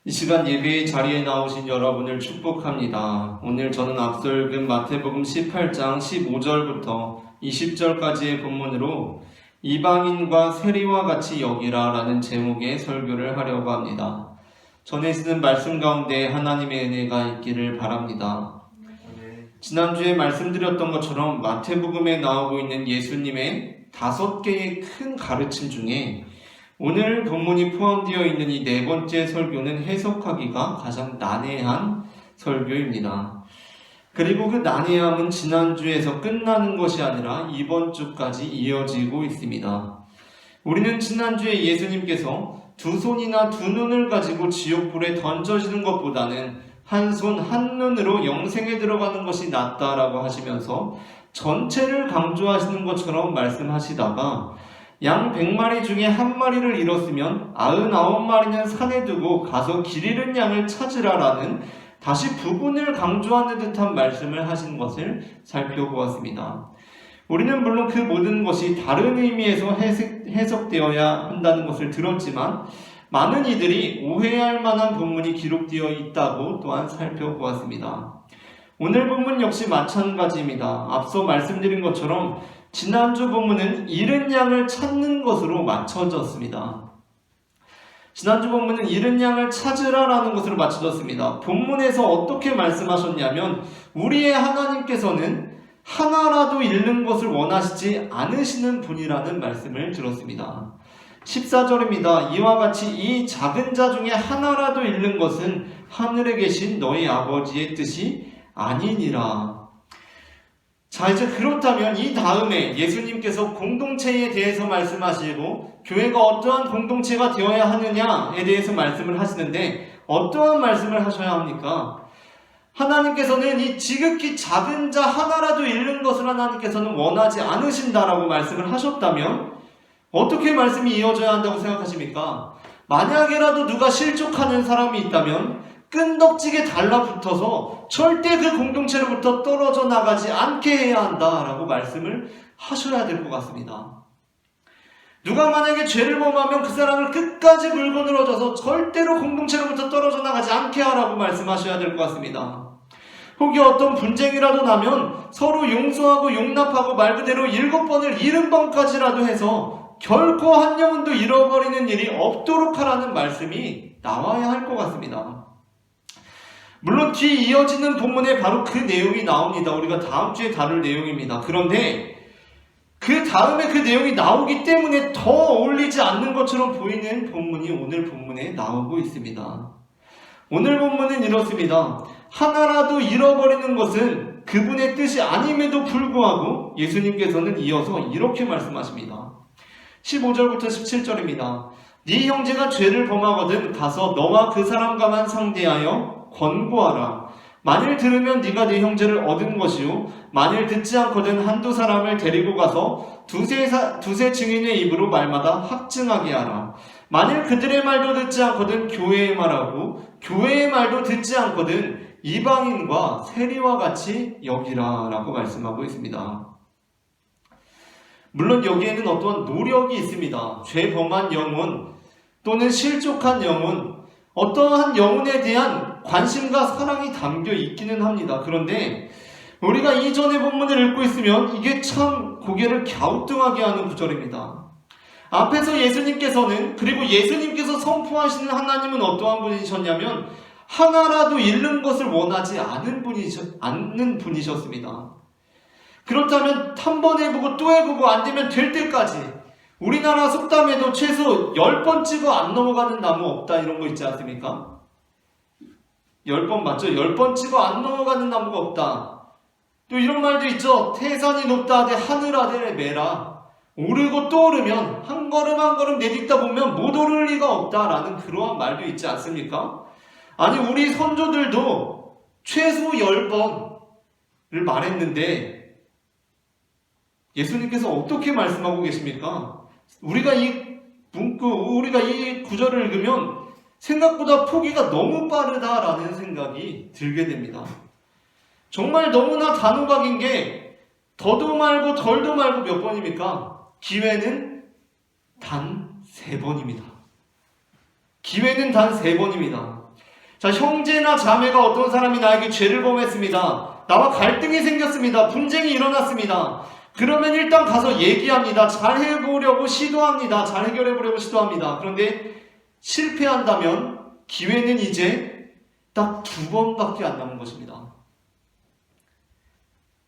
이 시간 예배의 자리에 나오신 여러분을 축복합니다. 오늘 저는 앞서 읽은 마태복음 18장 15절부터 20절까지의 본문으로 이방인과 세리와 같이 여기라 라는 제목의 설교를 하려고 합니다. 전해지는 말씀 가운데 하나님의 은혜가 있기를 바랍니다. 지난주에 말씀드렸던 것처럼 마태복음에 나오고 있는 예수님의 5개의 큰 가르침 중에 오늘 본문이 포함되어 있는 이 네 번째 설교는 해석하기가 가장 난해한 설교입니다. 그리고 그 난해함은 지난주에서 끝나는 것이 아니라 이번 주까지 이어지고 있습니다. 우리는 지난주에 예수님께서 두 손이나 두 눈을 가지고 지옥불에 던져지는 것보다는 한 손, 한 눈으로 영생에 들어가는 것이 낫다라고 하시면서 전체를 강조하시는 것처럼 말씀하시다가 양 100마리 중에 한 마리를 잃었으면 99마리는 산에 두고 가서 길 잃은 양을 찾으라라는 다시 부분을 강조하는 듯한 말씀을 하신 것을 살펴보았습니다. 우리는 물론 그 모든 것이 다른 의미에서 해석되어야 한다는 것을 들었지만 많은 이들이 오해할 만한 본문이 기록되어 있다고 또한 살펴보았습니다. 오늘 본문 역시 마찬가지입니다. 앞서 말씀드린 것처럼 지난주 본문은 잃은 양을 찾는 것으로 맞춰졌습니다. 지난주 본문은 잃은 양을 찾으라라는 것으로 맞춰졌습니다. 본문에서 어떻게 말씀하셨냐면 우리의 하나님께서는 하나라도 잃는 것을 원하시지 않으시는 분이라는 말씀을 들었습니다. 14절입니다. 이와 같이 이 작은 자 중에 하나라도 잃는 것은 하늘에 계신 너희 아버지의 뜻이 아니니라. 자, 이제 그렇다면 이 다음에 예수님께서 공동체에 대해서 말씀하시고 교회가 어떠한 공동체가 되어야 하느냐에 대해서 말씀을 하시는데 어떠한 말씀을 하셔야 합니까? 하나님께서는 이 지극히 작은 자 하나라도 잃는 것을 하나님께서는 원하지 않으신다라고 말씀을 하셨다면 어떻게 말씀이 이어져야 한다고 생각하십니까? 만약에라도 누가 실족하는 사람이 있다면 끈덕지게 달라붙어서 절대 그 공동체로부터 떨어져 나가지 않게 해야 한다라고 말씀을 하셔야 될 것 같습니다. 누가 만약에 죄를 범하면 그 사람을 끝까지 물고 늘어져서 절대로 공동체로부터 떨어져 나가지 않게 하라고 말씀하셔야 될 것 같습니다. 혹이 어떤 분쟁이라도 나면 서로 용서하고 용납하고 말 그대로 7번을 70번까지라도 해서 결코 한 영혼도 잃어버리는 일이 없도록 하라는 말씀이 나와야 할 것 같습니다. 물론 뒤 이어지는 본문에 바로 그 내용이 나옵니다. 우리가 다음 주에 다룰 내용입니다. 그런데 그 다음에 그 내용이 나오기 때문에 더 어울리지 않는 것처럼 보이는 본문이 오늘 본문에 나오고 있습니다. 오늘 본문은 이렇습니다. 하나라도 잃어버리는 것은 그분의 뜻이 아님에도 불구하고 예수님께서는 이어서 이렇게 말씀하십니다. 15절부터 17절입니다. 네 형제가 죄를 범하거든 가서 너와 그 사람과만 상대하여 권고하라. 만일 들으면 네가 네 형제를 얻은 것이요 만일 듣지 않거든 한두 사람을 데리고 가서 두세 증인의 입으로 말마다 확증하게 하라. 만일 그들의 말도 듣지 않거든 교회의 말하고 교회의 말도 듣지 않거든 이방인과 세리와 같이 여기라 라고 말씀하고 있습니다. 물론 여기에는 어떠한 노력이 있습니다. 죄 범한 영혼 또는 실족한 영혼, 어떠한 영혼에 대한 관심과 사랑이 담겨 있기는 합니다. 그런데 우리가 이전의 본문을 읽고 있으면 이게 참 고개를 갸우뚱하게 하는 구절입니다. 앞에서 예수님께서는 그리고 예수님께서 선포하시는 하나님은 어떠한 분이셨냐면 하나라도 잃는 것을 원하지 않는 분이셨습니다. 그렇다면 한 번 해보고 또 해보고 안 되면 될 때까지 우리나라 속담에도 최소 10번 찍어 안 넘어가는 나무 없다 이런 거 있지 않습니까? 10번 맞죠? 10번 찍어 안 넘어가는 나무가 없다. 또 이런 말도 있죠. 태산이 높다 하되 하늘 아래 매라. 오르고 또 오르면 한 걸음 한 걸음 내딛다 보면 못 오를 리가 없다라는 그러한 말도 있지 않습니까? 아니 우리 선조들도 최소 10번을 말했는데 예수님께서 어떻게 말씀하고 계십니까? 우리가 이 구절을 읽으면 생각보다 포기가 너무 빠르다라는 생각이 들게 됩니다. 정말 너무나 단호박인 게 더도 말고 덜도 말고 몇 번입니까? 기회는 단 3번입니다. 기회는 단 3번입니다. 자, 형제나 자매가 어떤 사람이 나에게 죄를 범했습니다. 나와 갈등이 생겼습니다. 분쟁이 일어났습니다. 그러면 일단 가서 얘기합니다. 잘 해보려고 시도합니다. 잘 해결해보려고 시도합니다. 그런데 실패한다면 기회는 이제 딱 2번밖에 안 남은 것입니다.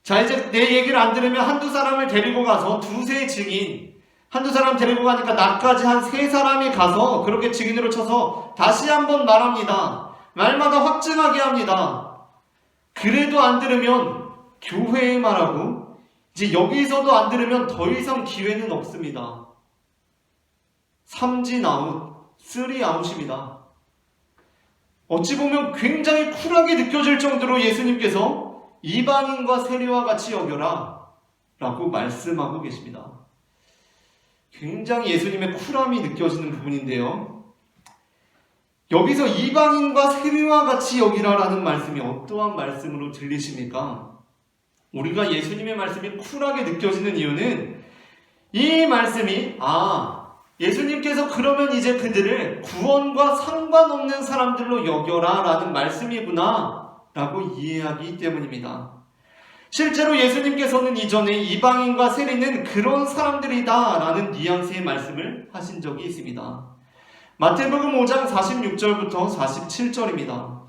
자, 이제 내 얘기를 안 들으면 한두 사람을 데리고 가서 두세 증인, 한두 사람 데리고 가니까 나까지 한 3사람이 가서 그렇게 증인으로 쳐서 다시 한번 말합니다. 말마다 확증하게 합니다. 그래도 안 들으면 교회에 말하고, 이제 여기서도 안 들으면 더 이상 기회는 없습니다. 3진 아웃, 3 아웃입니다. 어찌 보면 굉장히 쿨하게 느껴질 정도로 예수님께서 이방인과 세리와 같이 여겨라 라고 말씀하고 계십니다. 굉장히 예수님의 쿨함이 느껴지는 부분인데요. 여기서 이방인과 세리와 같이 여기라 라는 말씀이 어떠한 말씀으로 들리십니까? 우리가 예수님의 말씀이 쿨하게 느껴지는 이유는 이 말씀이 예수님께서 그러면 이제 그들을 구원과 상관없는 사람들로 여겨라 라는 말씀이구나 라고 이해하기 때문입니다. 실제로 예수님께서는 이전에 이방인과 세리는 그런 사람들이다 라는 뉘앙스의 말씀을 하신 적이 있습니다. 마태복음 5장 46절부터 47절입니다.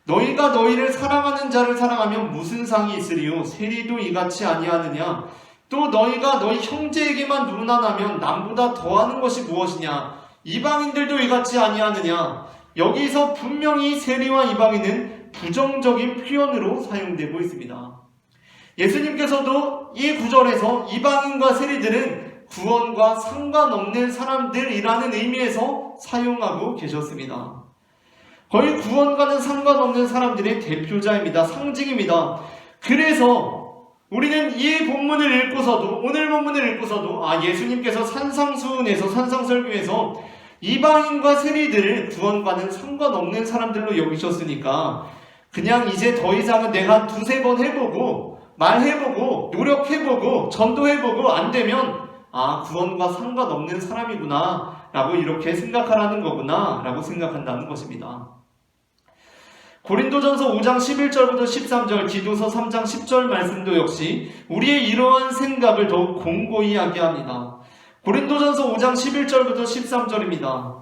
너희가 너희를 사랑하는 자를 사랑하면 무슨 상이 있으리요? 세리도 이같이 아니하느냐? 또 너희가 너희 형제에게만 누난하면 남보다 더하는 것이 무엇이냐? 이방인들도 이같이 아니하느냐? 여기서 분명히 세리와 이방인은 부정적인 표현으로 사용되고 있습니다. 예수님께서도 이 구절에서 이방인과 세리들은 구원과 상관없는 사람들이라는 의미에서 사용하고 계셨습니다. 거의 구원과는 상관없는 사람들의 대표자입니다. 상징입니다. 그래서 우리는 이 본문을 읽고서도, 오늘 본문을 읽고서도 예수님께서 산상수훈에서, 산상설교에서 이방인과 세리들을 구원과는 상관없는 사람들로 여기셨으니까 그냥 이제 더 이상은 내가 2-3번 해보고 말해보고 노력해보고 전도해보고 안 되면 구원과 상관없는 사람이구나 라고 이렇게 생각하라는 거구나 라고 생각한다는 것입니다. 고린도전서 5장 11절부터 13절, 디도서 3장 10절 말씀도 역시 우리의 이러한 생각을 더욱 공고히 하게 합니다. 고린도전서 5장 11절부터 13절입니다.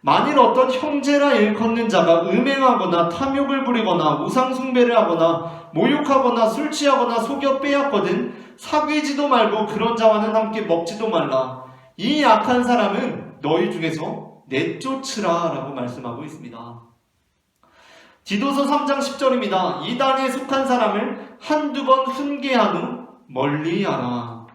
만일 어떤 형제라 일컫는 자가 음행하거나 탐욕을 부리거나 우상숭배를 하거나 모욕하거나 술 취하거나 속여 빼앗거든 사귀지도 말고 그런 자와는 함께 먹지도 말라. 이 악한 사람은 너희 중에서 내쫓으라 라고 말씀하고 있습니다. 디도서 3장 10절입니다. 이단에 속한 사람을 한두 번 훈계한 후 멀리하라.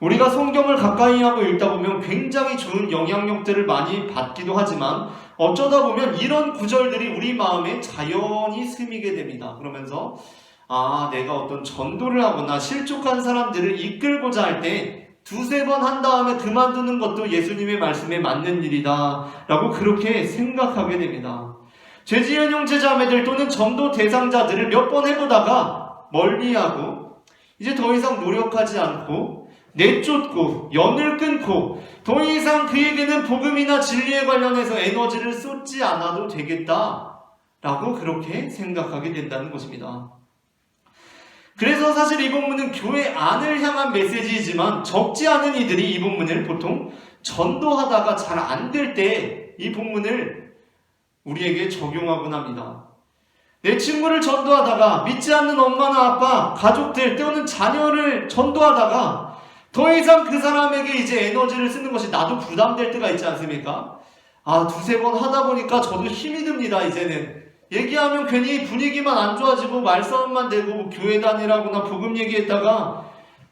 우리가 성경을 가까이 하고 읽다 보면 굉장히 좋은 영향력들을 많이 받기도 하지만 어쩌다 보면 이런 구절들이 우리 마음에 자연히 스미게 됩니다. 그러면서 내가 어떤 전도를 하거나 실족한 사람들을 이끌고자 할 때 2-3번 한 다음에 그만두는 것도 예수님의 말씀에 맞는 일이다 라고 그렇게 생각하게 됩니다. 죄지은 형제 자매들 또는 전도 대상자들을 몇 번 해보다가 멀리하고 이제 더 이상 노력하지 않고 내쫓고 연을 끊고 더 이상 그에게는 복음이나 진리에 관련해서 에너지를 쏟지 않아도 되겠다라고 그렇게 생각하게 된다는 것입니다. 그래서 사실 이 본문은 교회 안을 향한 메시지이지만 적지 않은 이들이 이 본문을 보통 전도하다가 잘 안 될 때 이 본문을 우리에게 적용하곤 합니다. 내 친구를 전도하다가 믿지 않는 엄마나 아빠, 가족들 또는 자녀를 전도하다가 더 이상 그 사람에게 이제 에너지를 쓰는 것이 나도 부담될 때가 있지 않습니까? 2-3번 하다 보니까 저도 힘이 듭니다. 이제는 얘기하면 괜히 분위기만 안 좋아지고 말싸움만 되고 교회 다니라거나 복음 얘기했다가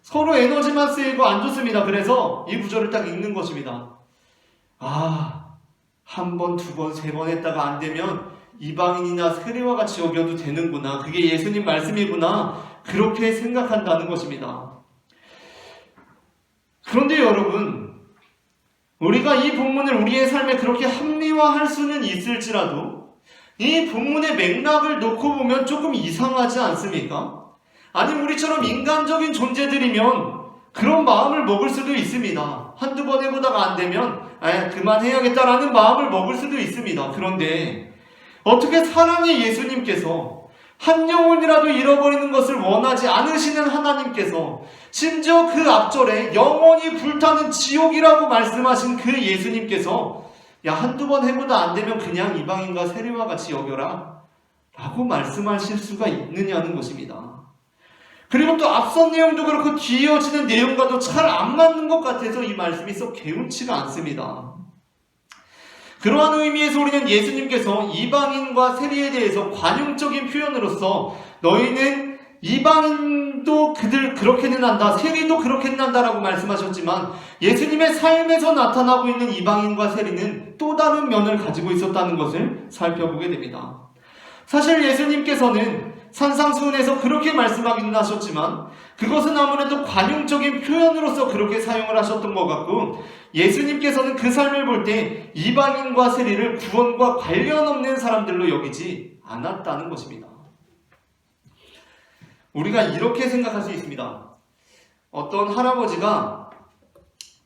서로 에너지만 쓰이고 안 좋습니다. 그래서 이 구절을 딱 읽는 것입니다. 1번, 2번, 3번 했다가 안 되면 이방인이나 세리와 같이 여겨도 되는구나. 그게 예수님 말씀이구나. 그렇게 생각한다는 것입니다. 그런데 여러분, 우리가 이 본문을 우리의 삶에 그렇게 합리화할 수는 있을지라도 이 본문의 맥락을 놓고 보면 조금 이상하지 않습니까? 아니, 우리처럼 인간적인 존재들이면 그런 마음을 먹을 수도 있습니다. 1-2번 해보다가 안 되면 그만해야겠다라는 마음을 먹을 수도 있습니다. 그런데 어떻게 사랑의 예수님께서 한 영혼이라도 잃어버리는 것을 원하지 않으시는 하나님께서 심지어 그 앞절에 영원히 불타는 지옥이라고 말씀하신 그 예수님께서 야, 한두 번 해보다 안 되면 그냥 이방인과 세리와 같이 여겨라 라고 말씀하실 수가 있느냐는 것입니다. 그리고 또 앞선 내용도 그렇고 뒤에 이어지는 내용과도 잘 안 맞는 것 같아서 이 말씀이 썩 개운치가 않습니다. 그러한 의미에서 우리는 예수님께서 이방인과 세리에 대해서 관용적인 표현으로서 너희는 이방인도 그들 그렇게는 한다, 세리도 그렇게는 한다라고 말씀하셨지만 예수님의 삶에서 나타나고 있는 이방인과 세리는 또 다른 면을 가지고 있었다는 것을 살펴보게 됩니다. 사실 예수님께서는 산상수훈에서 그렇게 말씀하기는 하셨지만 그것은 아무래도 관용적인 표현으로서 그렇게 사용을 하셨던 것 같고 예수님께서는 그 삶을 볼 때 이방인과 세리를 구원과 관련 없는 사람들로 여기지 않았다는 것입니다. 우리가 이렇게 생각할 수 있습니다. 어떤 할아버지가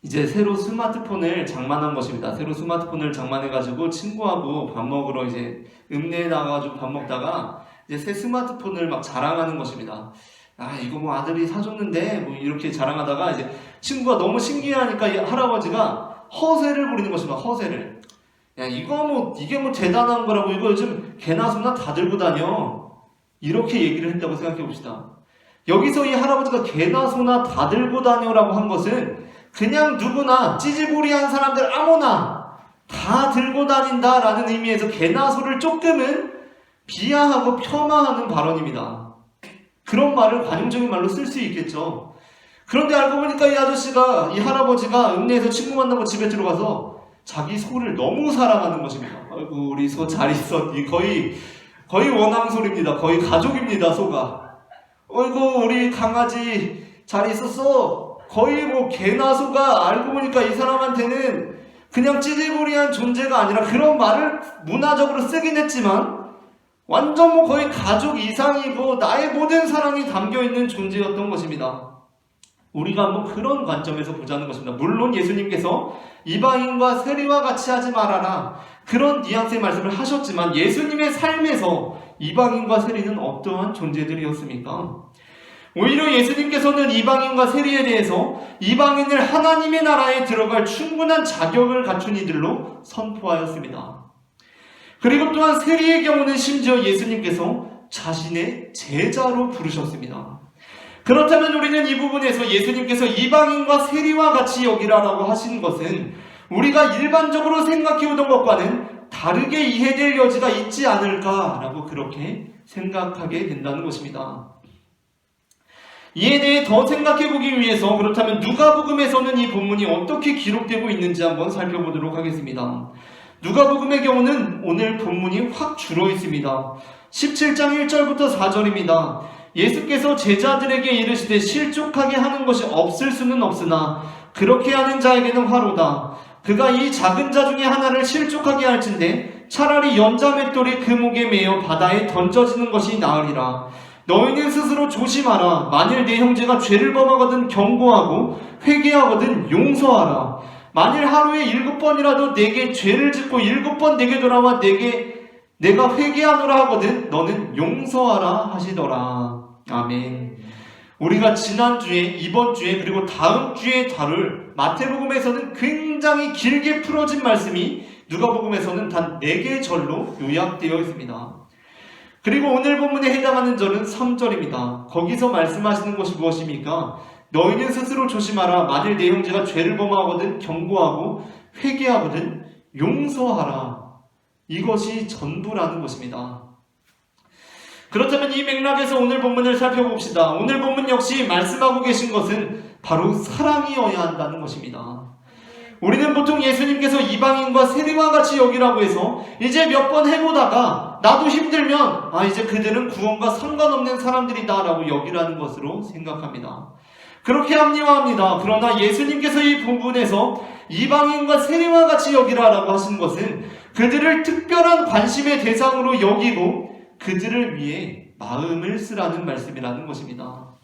이제 새로 스마트폰을 장만한 것입니다. 새로 스마트폰을 장만해가지고 친구하고 밥 먹으러 이제 읍내에 나가가지고 밥 먹다가 이제 새 스마트폰을 막 자랑하는 것입니다. 아, 이거 뭐 아들이 사줬는데 뭐 이렇게 자랑하다가 이제 친구가 너무 신기해하니까 이 할아버지가 허세를 부리는 것입니다. 허세를. 야, 이게 뭐 대단한 거라고, 이거 요즘 개나 소나 다 들고 다녀. 이렇게 얘기를 했다고 생각해 봅시다. 여기서 이 할아버지가 개나 소나 다 들고 다녀라고 한 것은 그냥 누구나 찌질부리한 사람들 아무나 다 들고 다닌다라는 의미에서 개나 소를 조금은 비하하고 폄하하는 발언입니다. 그런 말을 관용적인 말로 쓸 수 있겠죠. 그런데 알고 보니까 이 할아버지가 읍내에서 친구 만나고 집에 들어가서 자기 소를 너무 사랑하는 것입니다. 아이고, 우리 소 잘 있어. 거의 원앙소리입니다. 거의 가족입니다, 소가. 어이구, 우리 강아지 잘 있었어. 거의 뭐 개나 소가 알고 보니까 이 사람한테는 그냥 찌질부리한 존재가 아니라 그런 말을 문화적으로 쓰긴 했지만 완전 뭐 거의 가족 이상이고 나의 모든 사랑이 담겨있는 존재였던 것입니다. 우리가 한번 그런 관점에서 보자는 것입니다. 물론 예수님께서 이방인과 세리와 같이 하지 말아라 그런 뉘앙스의 말씀을 하셨지만 예수님의 삶에서 이방인과 세리는 어떠한 존재들이었습니까? 오히려 예수님께서는 이방인과 세리에 대해서 이방인을 하나님의 나라에 들어갈 충분한 자격을 갖춘 이들로 선포하였습니다. 그리고 또한 세리의 경우는 심지어 예수님께서 자신의 제자로 부르셨습니다. 그렇다면 우리는 이 부분에서 예수님께서 이방인과 세리와 같이 여기라라고 하신 것은 우리가 일반적으로 생각해오던 것과는 다르게 이해될 여지가 있지 않을까라고 그렇게 생각하게 된다는 것입니다. 이에 대해 더 생각해보기 위해서 그렇다면 누가복음에서는 이 본문이 어떻게 기록되고 있는지 한번 살펴보도록 하겠습니다. 누가복음의 경우는 오늘 본문이 확 줄어 있습니다. 17장 1절부터 4절입니다. 예수께서 제자들에게 이르시되 실족하게 하는 것이 없을 수는 없으나 그렇게 하는 자에게는 화로다. 그가 이 작은 자 중에 하나를 실족하게 할진대 차라리 연자맷돌이 그 목에 매여 바다에 던져지는 것이 나으리라. 너희는 스스로 조심하라. 만일 내 형제가 죄를 범하거든 경고하고 회개하거든 용서하라. 만일 하루에 7번이라도 내게 죄를 짓고 7번 내게 돌아와 내가 회개하노라 하거든 너는 용서하라 하시더라. 아멘. 우리가 지난주에, 이번주에, 그리고 다음주에 다룰 마태복음에서는 굉장히 길게 풀어진 말씀이 누가복음에서는 단 4개의 절로 요약되어 있습니다. 그리고 오늘 본문에 해당하는 절은 3절입니다. 거기서 말씀하시는 것이 무엇입니까? 너희는 스스로 조심하라. 만일 내 형제가 죄를 범하거든 경고하고 회개하거든 용서하라. 이것이 전부라는 것입니다. 그렇다면 이 맥락에서 오늘 본문을 살펴봅시다. 오늘 본문 역시 말씀하고 계신 것은 바로 사랑이어야 한다는 것입니다. 우리는 보통 예수님께서 이방인과 세리와 같이 여기라고 해서 이제 몇 번 해보다가 나도 힘들면 이제 그들은 구원과 상관없는 사람들이다 라고 여기라는 것으로 생각합니다. 그렇게 합리화합니다. 그러나 예수님께서 이 부분에서 이방인과 세리와 같이 여기라라고 하신 것은 그들을 특별한 관심의 대상으로 여기고 그들을 위해 마음을 쓰라는 말씀이라는 것입니다.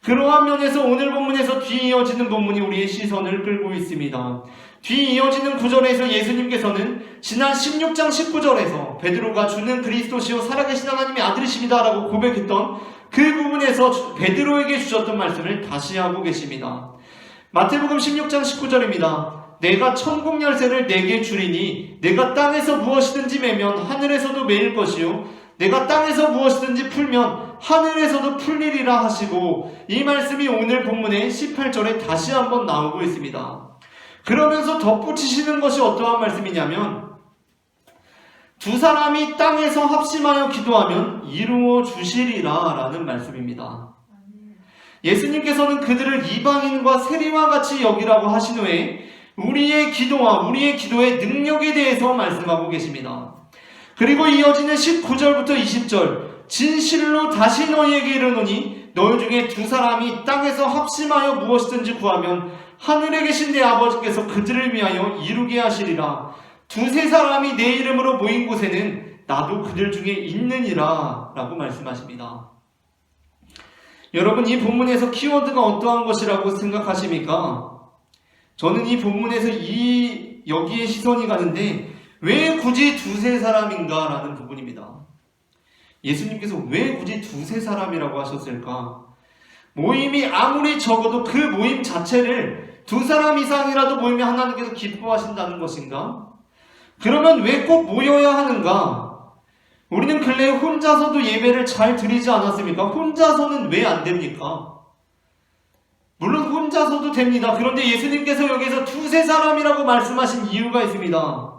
그러한 면에서 오늘 본문에서 뒤이어지는 본문이 우리의 시선을 끌고 있습니다. 뒤이어지는 구절에서 예수님께서는 지난 16장 19절에서 베드로가 주는 그리스도시요 살아계신 하나님의 아들이십니다 라고 고백했던 그 부분에서 베드로에게 주셨던 말씀을 다시 하고 계십니다. 마태복음 16장 19절입니다. 내가 천국 열쇠를 내게 주리니 내가 땅에서 무엇이든지 매면 하늘에서도 매일 것이요 내가 땅에서 무엇이든지 풀면 하늘에서도 풀리리라 하시고, 이 말씀이 오늘 본문의 18절에 다시 한번 나오고 있습니다. 그러면서 덧붙이시는 것이 어떠한 말씀이냐면, 두 사람이 땅에서 합심하여 기도하면 이루어 주시리라 라는 말씀입니다. 예수님께서는 그들을 이방인과 세리와 같이 여기라고 하신 후에 우리의 기도와 우리의 기도의 능력에 대해서 말씀하고 계십니다. 그리고 이어지는 19절부터 20절, 진실로 다시 너희에게 이르노니 너희 중에 두 사람이 땅에서 합심하여 무엇이든지 구하면 하늘에 계신 내 아버지께서 그들을 위하여 이루게 하시리라. 두세 사람이 내 이름으로 모인 곳에는 나도 그들 중에 있느니라 라고 말씀하십니다. 여러분, 이 본문에서 키워드가 어떠한 것이라고 생각하십니까? 저는 이 본문에서 여기에 시선이 가는데 왜 굳이 두세 사람인가 라는 부분입니다. 예수님께서 왜 굳이 두세 사람이라고 하셨을까? 모임이 아무리 적어도 그 모임 자체를 두 사람 이상이라도 모이면 하나님께서 기뻐하신다는 것인가? 그러면 왜 꼭 모여야 하는가? 우리는 근래에 혼자서도 예배를 잘 드리지 않았습니까? 혼자서는 왜 안 됩니까? 물론 혼자서도 됩니다. 그런데 예수님께서 여기서 두세 사람이라고 말씀하신 이유가 있습니다.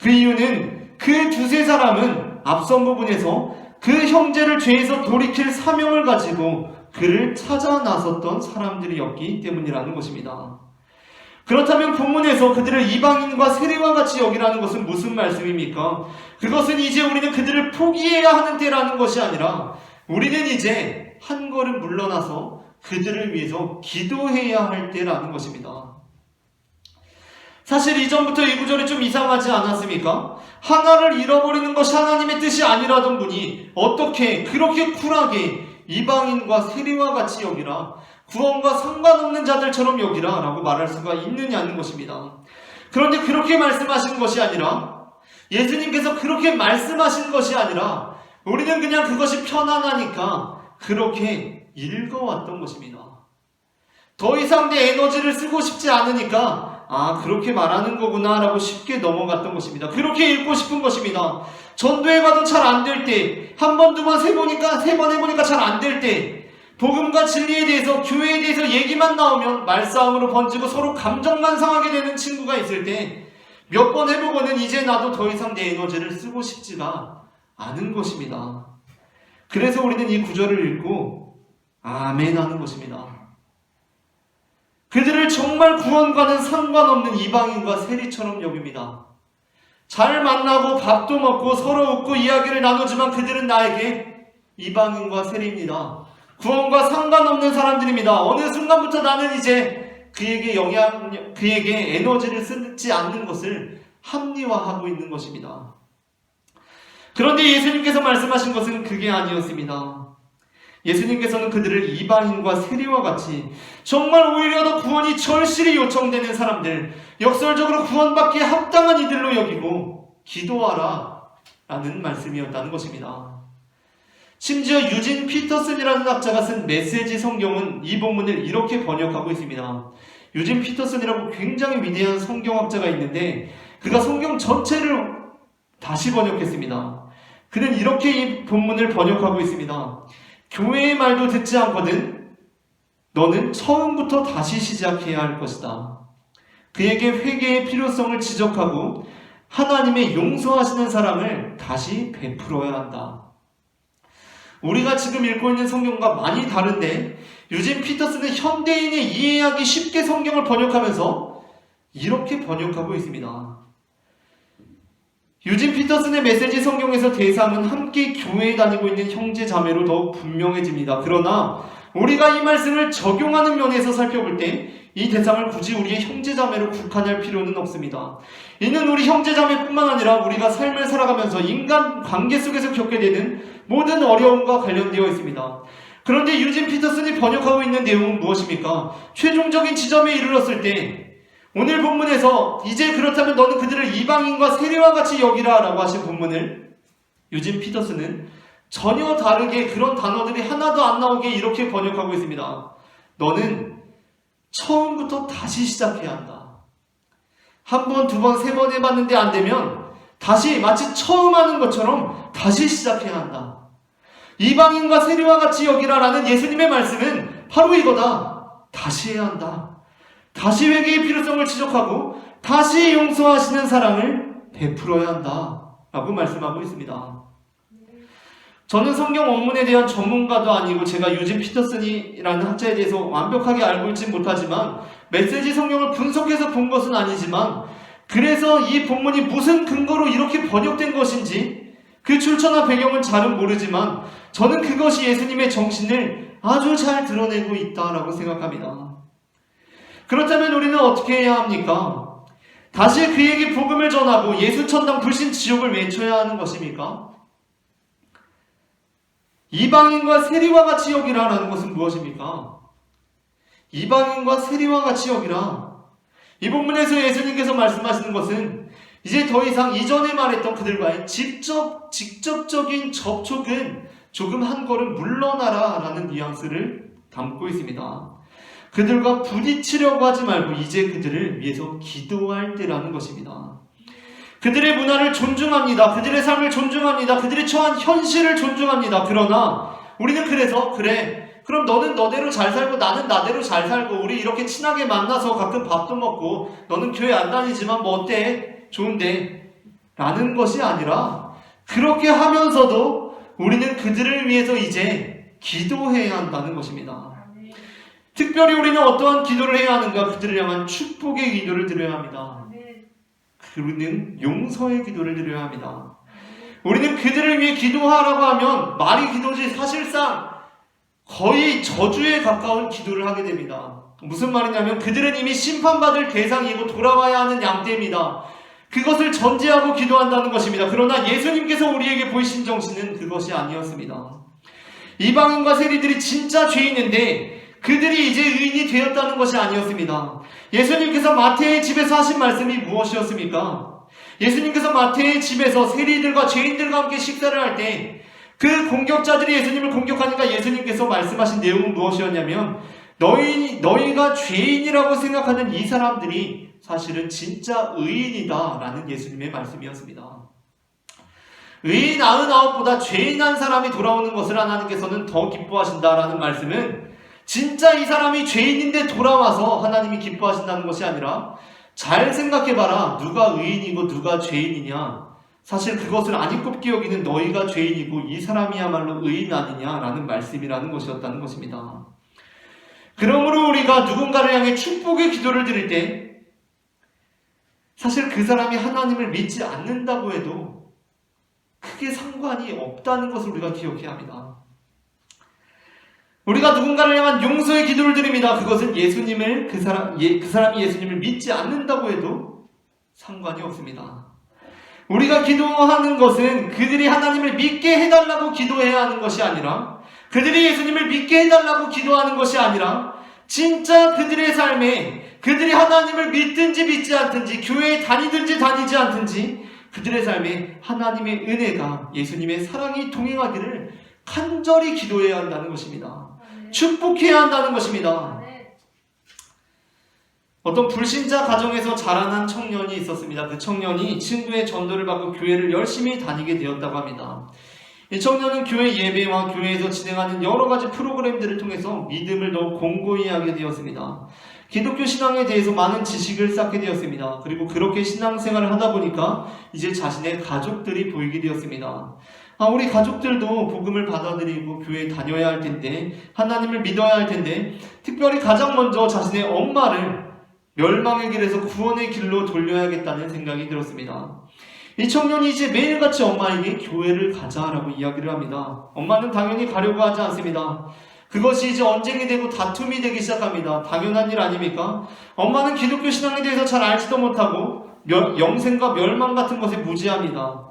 그 이유는 그 두세 사람은 앞선 부분에서 그 형제를 죄에서 돌이킬 사명을 가지고 그를 찾아 나섰던 사람들이었기 때문이라는 것입니다. 그렇다면 본문에서 그들을 이방인과 세리와 같이 여기라는 것은 무슨 말씀입니까? 그것은 이제 우리는 그들을 포기해야 하는 때라는 것이 아니라 우리는 이제 한 걸음 물러나서 그들을 위해서 기도해야 할 때라는 것입니다. 사실 이전부터 이 구절이 좀 이상하지 않았습니까? 하나를 잃어버리는 것이 하나님의 뜻이 아니라던 분이 어떻게 그렇게 쿨하게 이방인과 세리와 같이 여기라, 구원과 상관없는 자들처럼 여기라 라고 말할 수가 있느냐는 것입니다. 그런데 그렇게 말씀하신 것이 아니라, 예수님께서 그렇게 말씀하신 것이 아니라 우리는 그냥 그것이 편안하니까 그렇게 읽어왔던 것입니다. 더 이상 내 에너지를 쓰고 싶지 않으니까 그렇게 말하는 거구나 라고 쉽게 넘어갔던 것입니다. 그렇게 읽고 싶은 것입니다. 전도에 가도 잘 안 될 때, 한 번, 두 번, 세 번 해보니까 잘 안 될 때, 복음과 진리에 대해서, 교회에 대해서 얘기만 나오면 말싸움으로 번지고 서로 감정만 상하게 되는 친구가 있을 때 몇 번 해보고는 이제 나도 더 이상 내 에너지를 쓰고 싶지가 않은 것입니다. 그래서 우리는 이 구절을 읽고 아멘 하는 것입니다. 그들을 정말 구원과는 상관없는 이방인과 세리처럼 여깁니다. 잘 만나고 밥도 먹고 서로 웃고 이야기를 나누지만 그들은 나에게 이방인과 세리입니다. 구원과 상관없는 사람들입니다. 어느 순간부터 나는 이제 그에게 에너지를 쓰지 않는 것을 합리화하고 있는 것입니다. 그런데 예수님께서 말씀하신 것은 그게 아니었습니다. 예수님께서는 그들을 이방인과 세리와 같이 정말 오히려 더 구원이 절실히 요청되는 사람들, 역설적으로 구원받기에 합당한 이들로 여기고 기도하라 라는 말씀이었다는 것입니다. 심지어 유진 피터슨이라는 학자가 쓴 메시지 성경은 이 본문을 이렇게 번역하고 있습니다. 유진 피터슨이라고 굉장히 위대한 성경학자가 있는데 그가 성경 전체를 다시 번역했습니다. 그는 이렇게 이 본문을 번역하고 있습니다. 교회의 말도 듣지 않거든 너는 처음부터 다시 시작해야 할 것이다. 그에게 회개의 필요성을 지적하고 하나님의 용서하시는 사랑을 다시 베풀어야 한다. 우리가 지금 읽고 있는 성경과 많이 다른데 유진 피터슨은 현대인이 이해하기 쉽게 성경을 번역하면서 이렇게 번역하고 있습니다. 유진 피터슨의 메시지 성경에서 대상은 함께 교회에 다니고 있는 형제 자매로 더욱 분명해집니다. 그러나 우리가 이 말씀을 적용하는 면에서 살펴볼 때 이 대상을 굳이 우리의 형제 자매로 국한할 필요는 없습니다. 이는 우리 형제 자매뿐만 아니라 우리가 삶을 살아가면서 인간 관계 속에서 겪게 되는 모든 어려움과 관련되어 있습니다. 그런데 유진 피터슨이 번역하고 있는 내용은 무엇입니까? 최종적인 지점에 이르렀을 때 오늘 본문에서 이제 그렇다면 너는 그들을 이방인과 세리와 같이 여기라 라고 하신 본문을 유진 피터슨은 전혀 다르게 그런 단어들이 하나도 안 나오게 이렇게 번역하고 있습니다. 너는 처음부터 다시 시작해야 한다. 한 번, 두 번, 세 번 해봤는데 안 되면 다시 마치 처음 하는 것처럼 다시 시작해야 한다. 이방인과 세리와 같이 여기라라는 예수님의 말씀은 바로 이거다. 다시 해야 한다. 다시 회개의 필요성을 지적하고 다시 용서하시는 사랑을 베풀어야 한다 라고 말씀하고 있습니다. 저는 성경 원문에 대한 전문가도 아니고 제가 유진 피터슨이라는 학자에 대해서 완벽하게 알고 있지 못하지만 메시지 성경을 분석해서 본 것은 아니지만 그래서 이 본문이 무슨 근거로 이렇게 번역된 것인지 그 출처나 배경은 잘은 모르지만 저는 그것이 예수님의 정신을 아주 잘 드러내고 있다라고 생각합니다. 그렇다면 우리는 어떻게 해야 합니까? 다시 그에게 복음을 전하고 예수 천당 불신 지옥을 외쳐야 하는 것입니까? 이방인과 세리와 같이 여기라라는 것은 무엇입니까? 이방인과 세리와 같이 여기라. 이 본문에서 예수님께서 말씀하시는 것은 이제 더 이상 이전에 말했던 그들과의 직접적인 접촉은 조금 한 걸음 물러나라 라는 뉘앙스를 담고 있습니다. 그들과 부딪히려고 하지 말고 이제 그들을 위해서 기도할 때라는 것입니다. 그들의 문화를 존중합니다. 그들의 삶을 존중합니다. 그들이 처한 현실을 존중합니다. 그러나 우리는 그래서 그럼 너는 너대로 잘 살고 나는 나대로 잘 살고 우리 이렇게 친하게 만나서 가끔 밥도 먹고 너는 교회 안 다니지만 뭐 어때? 좋은데? 라는 것이 아니라 그렇게 하면서도 우리는 그들을 위해서 이제 기도해야 한다는 것입니다. 특별히 우리는 어떠한 기도를 해야 하는가? 그들을 향한 축복의 기도를 드려야 합니다. 우리는 용서의 기도를 드려야 합니다. 우리는 그들을 위해 기도하라고 하면 말이 기도지 사실상 거의 저주에 가까운 기도를 하게 됩니다. 무슨 말이냐면 그들은 이미 심판받을 대상이고 돌아와야 하는 양떼입니다. 그것을 전제하고 기도한다는 것입니다. 그러나 예수님께서 우리에게 보이신 정신은 그것이 아니었습니다. 이방인과 세리들이 진짜 죄인인데 그들이 이제 의인이 되었다는 것이 아니었습니다. 예수님께서 마태의 집에서 하신 말씀이 무엇이었습니까? 예수님께서 마태의 집에서 세리들과 죄인들과 함께 식사를 할 때 그 공격자들이 예수님을 공격하니까 예수님께서 말씀하신 내용은 무엇이었냐면 너희가 죄인이라고 생각하는 이 사람들이 사실은 진짜 의인이다 라는 예수님의 말씀이었습니다. 의인 99보다 죄인 한 사람이 돌아오는 것을 하나님께서는 더 기뻐하신다라는 말씀은 진짜 이 사람이 죄인인데 돌아와서 하나님이 기뻐하신다는 것이 아니라 잘 생각해봐라. 누가 의인이고 누가 죄인이냐. 사실 그것을 안 입곱게 여기는 너희가 죄인이고 이 사람이야말로 의인 아니냐라는 말씀이라는 것이었다는 것입니다. 그러므로 우리가 누군가를 향해 축복의 기도를 드릴 때 사실 그 사람이 하나님을 믿지 않는다고 해도 크게 상관이 없다는 것을 우리가 기억해야 합니다. 우리가 누군가를 향한 용서의 기도를 드립니다. 그것은 그 사람이 예수님을 믿지 않는다고 해도 상관이 없습니다. 우리가 기도하는 것은 그들이 하나님을 믿게 해달라고 기도해야 하는 것이 아니라 그들이 예수님을 믿게 해달라고 기도하는 것이 아니라 진짜 그들의 삶에 그들이 하나님을 믿든지 믿지 않든지 교회에 다니든지 다니지 않든지 그들의 삶에 하나님의 은혜가 예수님의 사랑이 동행하기를 간절히 기도해야 한다는 것입니다. 축복해야 한다는 것입니다. 어떤 불신자 가정에서 자라난 청년이 있었습니다. 그 청년이 친구의 전도를 받고 교회를 열심히 다니게 되었다고 합니다. 이 청년은 교회 예배와 교회에서 진행하는 여러 가지 프로그램들을 통해서 믿음을 더욱 공고히 하게 되었습니다. 기독교 신앙에 대해서 많은 지식을 쌓게 되었습니다. 그리고 그렇게 신앙생활을 하다 보니까 이제 자신의 가족들이 보이게 되었습니다. 우리 가족들도 복음을 받아들이고 교회에 다녀야 할 텐데 하나님을 믿어야 할 텐데 특별히 가장 먼저 자신의 엄마를 멸망의 길에서 구원의 길로 돌려야겠다는 생각이 들었습니다. 이 청년이 이제 매일같이 엄마에게 교회를 가자라고 이야기를 합니다. 엄마는 당연히 가려고 하지 않습니다. 그것이 이제 언쟁이 되고 다툼이 되기 시작합니다. 당연한 일 아닙니까? 엄마는 기독교 신앙에 대해서 잘 알지도 못하고 영생과 멸망 같은 것에 무지합니다.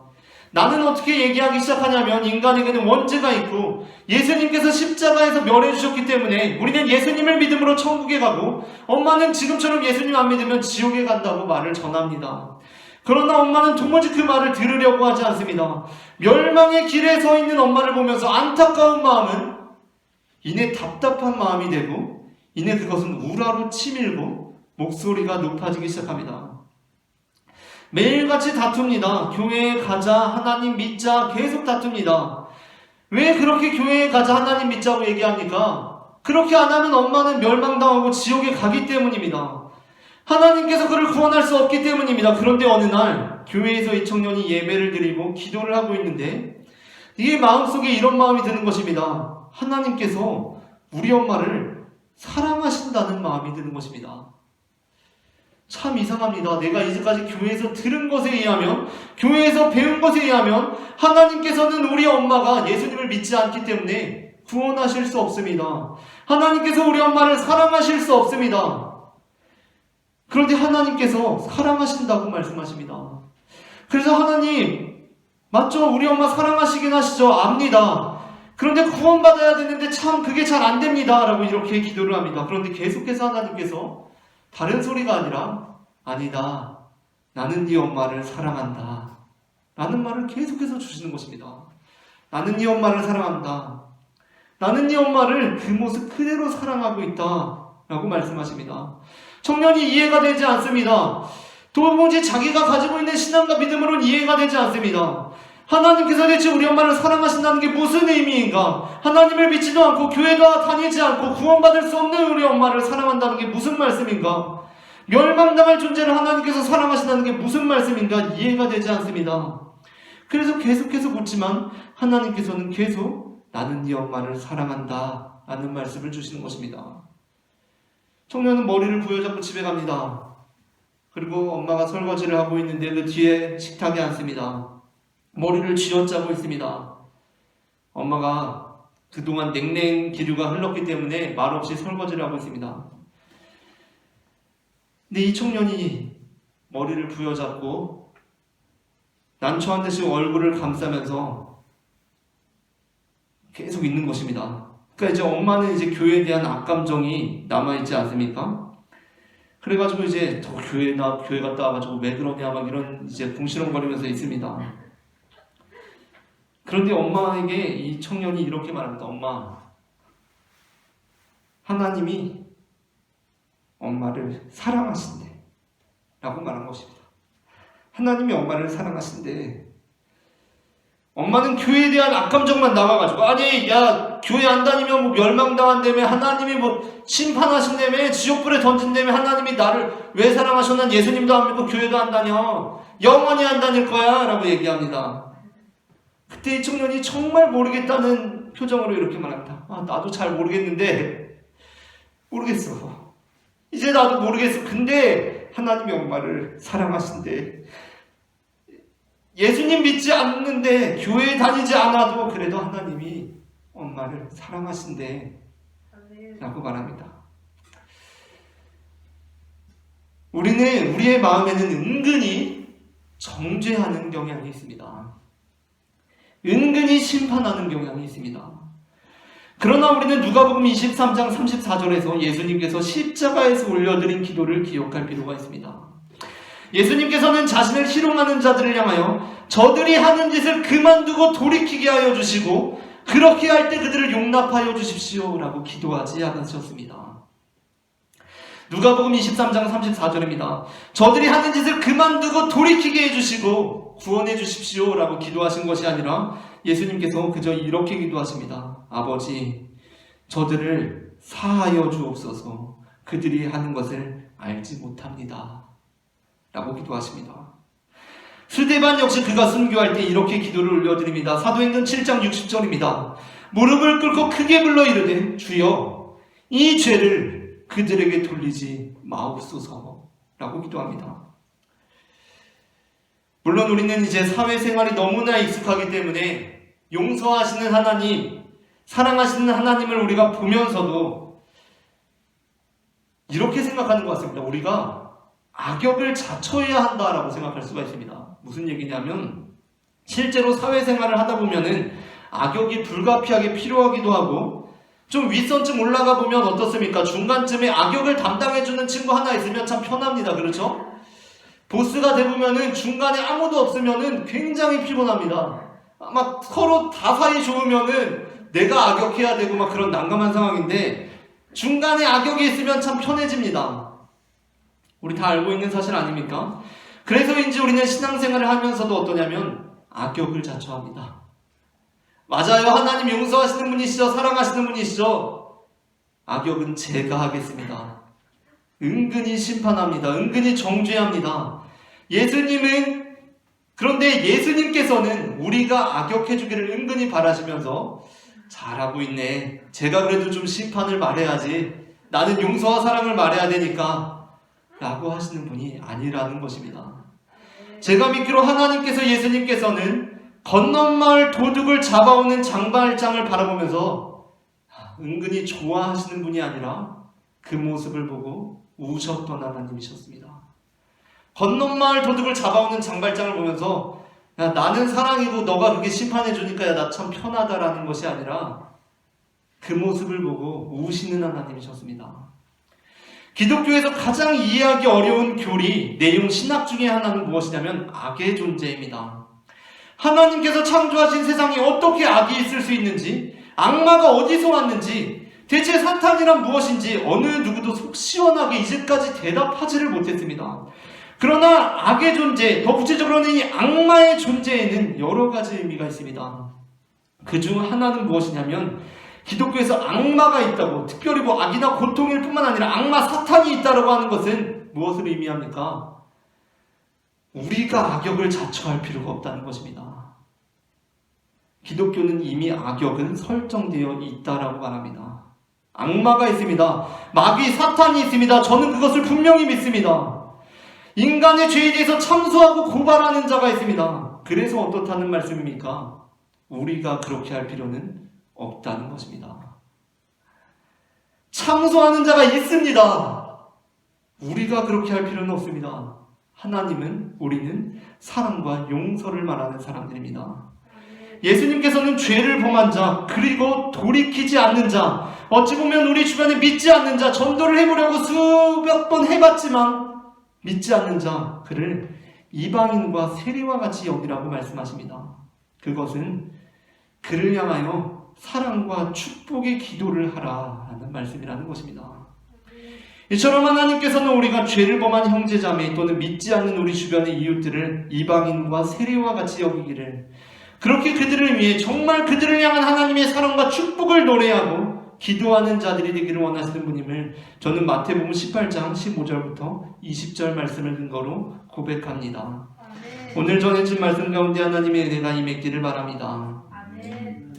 나는 어떻게 얘기하기 시작하냐면 인간에게는 원죄가 있고 예수님께서 십자가에서 멸해 주셨기 때문에 우리는 예수님을 믿음으로 천국에 가고 엄마는 지금처럼 예수님 안 믿으면 지옥에 간다고 말을 전합니다. 그러나 엄마는 도무지 그 말을 들으려고 하지 않습니다. 멸망의 길에 서 있는 엄마를 보면서 안타까운 마음은 이내 답답한 마음이 되고 이내 그것은 우라로 치밀고 목소리가 높아지기 시작합니다. 매일같이 다툽니다. 교회에 가자, 하나님 믿자, 계속 다툽니다. 왜 그렇게 교회에 가자, 하나님 믿자고 얘기합니까? 그렇게 안 하면 엄마는 멸망당하고 지옥에 가기 때문입니다. 하나님께서 그를 구원할 수 없기 때문입니다. 그런데 어느 날 교회에서 이 청년이 예배를 드리고 기도를 하고 있는데 이 마음속에 이런 마음이 드는 것입니다. 하나님께서 우리 엄마를 사랑하신다는 마음이 드는 것입니다. 참 이상합니다. 내가 이제까지 교회에서 들은 것에 의하면, 교회에서 배운 것에 의하면 하나님께서는 우리 엄마가 예수님을 믿지 않기 때문에 구원하실 수 없습니다. 하나님께서 우리 엄마를 사랑하실 수 없습니다. 그런데 하나님께서 사랑하신다고 말씀하십니다. 그래서 하나님, 맞죠? 우리 엄마 사랑하시긴 하시죠? 압니다. 그런데 구원받아야 되는데 참 그게 잘 안 됩니다. 라고 이렇게 기도를 합니다. 그런데 계속해서 하나님께서 다른 소리가 아니라 아니다. 나는 네 엄마를 사랑한다. 라는 말을 계속해서 주시는 것입니다. 나는 네 엄마를 사랑한다. 나는 네 엄마를 그 모습 그대로 사랑하고 있다. 라고 말씀하십니다. 청년이 이해가 되지 않습니다. 도무지 자기가 가지고 있는 신앙과 믿음으로는 이해가 되지 않습니다. 하나님께서 대체 우리 엄마를 사랑하신다는 게 무슨 의미인가? 하나님을 믿지도 않고 교회도 다니지 않고 구원받을 수 없는 우리 엄마를 사랑한다는 게 무슨 말씀인가? 멸망당할 존재를 하나님께서 사랑하신다는 게 무슨 말씀인가? 이해가 되지 않습니다. 그래서 계속해서 묻지만 하나님께서는 계속 나는 네 엄마를 사랑한다 라는 말씀을 주시는 것입니다. 청년은 머리를 부여잡고 집에 갑니다. 그리고 엄마가 설거지를 하고 있는데 그 뒤에 식탁에 앉습니다. 머리를 쥐어짜고 있습니다. 엄마가 그동안 냉랭 기류가 흘렀기 때문에 말없이 설거지를 하고 있습니다. 근데 이 청년이 머리를 부여잡고 난처한 듯이 얼굴을 감싸면서 계속 있는 것입니다. 그러니까 이제 엄마는 이제 교회에 대한 악감정이 남아있지 않습니까? 그래가지고 이제 더 교회 갔다 와가지고 왜 그러냐 막 이런 이제 궁시렁거리면서 있습니다. 그런데 엄마에게 이 청년이 이렇게 말합니다. 엄마, 하나님이 엄마를 사랑하신대 라고 말한 것입니다. 하나님이 엄마를 사랑하신대. 엄마는 교회에 대한 악감정만 남아가지고 아니 야 교회 안 다니면 뭐 멸망당한다며 하나님이 뭐 심판하신다며 지옥불에 던진다며 하나님이 나를 왜 사랑하셨나 예수님도 안 믿고 교회도 안 다녀 영원히 안 다닐 거야 라고 얘기합니다. 그때 이 청년이 정말 모르겠다는 표정으로 이렇게 말합니다. 아, 나도 잘 모르겠는데 모르겠어. 이제 나도 모르겠어. 근데 하나님이 엄마를 사랑하신대. 예수님 믿지 않는데 교회에 다니지 않아도 그래도 하나님이 엄마를 사랑하신대 라고 말합니다. 우리는 우리의 마음에는 은근히 정죄하는 경향이 있습니다. 은근히 심판하는 경향이 있습니다. 그러나 우리는 누가복음 23장 34절에서 예수님께서 십자가에서 올려드린 기도를 기억할 필요가 있습니다. 예수님께서는 자신을 희롱하는 자들을 향하여 저들이 하는 짓을 그만두고 돌이키게 하여 주시고 그렇게 할 때 그들을 용납하여 주십시오 라고 기도하지 않으셨습니다. 누가복음 23장 34절입니다. 저들이 하는 짓을 그만두고 돌이키게 해주시고 구원해 주십시오 라고 기도하신 것이 아니라 예수님께서 그저 이렇게 기도하십니다. 아버지, 저들을 사하여 주옵소서. 그들이 하는 것을 알지 못합니다 라고 기도하십니다. 스데반 역시 그가 순교할 때 이렇게 기도를 올려드립니다. 사도행전 7장 60절입니다. 무릎을 꿇고 크게 불러 이르되 주여 이 죄를 그들에게 돌리지 마옵소서 라고 기도합니다. 물론 우리는 이제 사회생활이 너무나 익숙하기 때문에 용서하시는 하나님, 사랑하시는 하나님을 우리가 보면서도 이렇게 생각하는 것 같습니다. 우리가 악역을 자처해야 한다라고 생각할 수가 있습니다. 무슨 얘기냐면 실제로 사회생활을 하다 보면은 악역이 불가피하게 필요하기도 하고, 좀 윗선쯤 올라가 보면 어떻습니까? 중간쯤에 악역을 담당해주는 친구 하나 있으면 참 편합니다. 그렇죠? 보스가 되보면은 중간에 아무도 없으면은 굉장히 피곤합니다. 막 서로 다 사이 좋으면은 내가 악역해야 되고 막 그런 난감한 상황인데, 중간에 악역이 있으면 참 편해집니다. 우리 다 알고 있는 사실 아닙니까? 그래서인지 우리는 신앙생활을 하면서도 어떠냐면 악역을 자처합니다. 맞아요. 하나님 용서하시는 분이시죠. 사랑하시는 분이시죠. 악역은 제가 하겠습니다. 은근히 심판합니다. 은근히 정죄합니다. 그런데 예수님께서는 우리가 악역해주기를 은근히 바라시면서 잘하고 있네. 제가 그래도 좀 심판을 말해야지. 나는 용서와 사랑을 말해야 되니까. 라고 하시는 분이 아니라는 것입니다. 제가 믿기로 하나님께서 예수님께서는 건넌마을 도둑을 잡아오는 장발장을 바라보면서 은근히 좋아하시는 분이 아니라 그 모습을 보고 우셨던 하나님이셨습니다. 건넌마을 도둑을 잡아오는 장발장을 보면서 야, 나는 사랑이고 너가 그렇게 심판해주니까 야, 나 참 편하다라는 것이 아니라 그 모습을 보고 우시는 하나님이셨습니다. 기독교에서 가장 이해하기 어려운 교리, 내용, 신학 중에 하나는 무엇이냐면 악의 존재입니다. 하나님께서 창조하신 세상에 어떻게 악이 있을 수 있는지, 악마가 어디서 왔는지, 대체 사탄이란 무엇인지 어느 누구도 속 시원하게 이제까지 대답하지를 못했습니다. 그러나 악의 존재, 더 구체적으로는 이 악마의 존재에는 여러 가지 의미가 있습니다. 그 중 하나는 무엇이냐면 기독교에서 악마가 있다고, 특별히 뭐 악이나 고통일 뿐만 아니라 악마 사탄이 있다고 하는 것은 무엇을 의미합니까? 우리가 악역을 자처할 필요가 없다는 것입니다. 기독교는 이미 악역은 설정되어 있다라고 말합니다. 악마가 있습니다. 마귀 사탄이 있습니다. 저는 그것을 분명히 믿습니다. 인간의 죄에 대해서 참소하고 고발하는 자가 있습니다. 그래서 어떻다는 말씀입니까? 우리가 그렇게 할 필요는 없다는 것입니다. 참소하는 자가 있습니다. 우리가 그렇게 할 필요는 없습니다. 우리는 사랑과 용서를 말하는 사람들입니다. 예수님께서는 죄를 범한 자, 그리고 돌이키지 않는 자, 어찌 보면 우리 주변에 믿지 않는 자, 전도를 해보려고 수백 번 해봤지만 믿지 않는 자, 그를 이방인과 세리와 같이 여기라고 말씀하십니다. 그것은 그를 향하여 사랑과 축복의 기도를 하라 하는 말씀이라는 것입니다. 이처럼 하나님께서는 우리가 죄를 범한 형제자매 또는 믿지 않는 우리 주변의 이웃들을 이방인과 세리와 같이 여기기를, 그렇게 그들을 위해 정말 그들을 향한 하나님의 사랑과 축복을 노래하고 기도하는 자들이 되기를 원하시는 분임을 저는 마태복음 18장 15절부터 20절 말씀을 근거로 고백합니다. 오늘 전해진 말씀 가운데 하나님의 은혜가 임했기를 바랍니다. 아멘.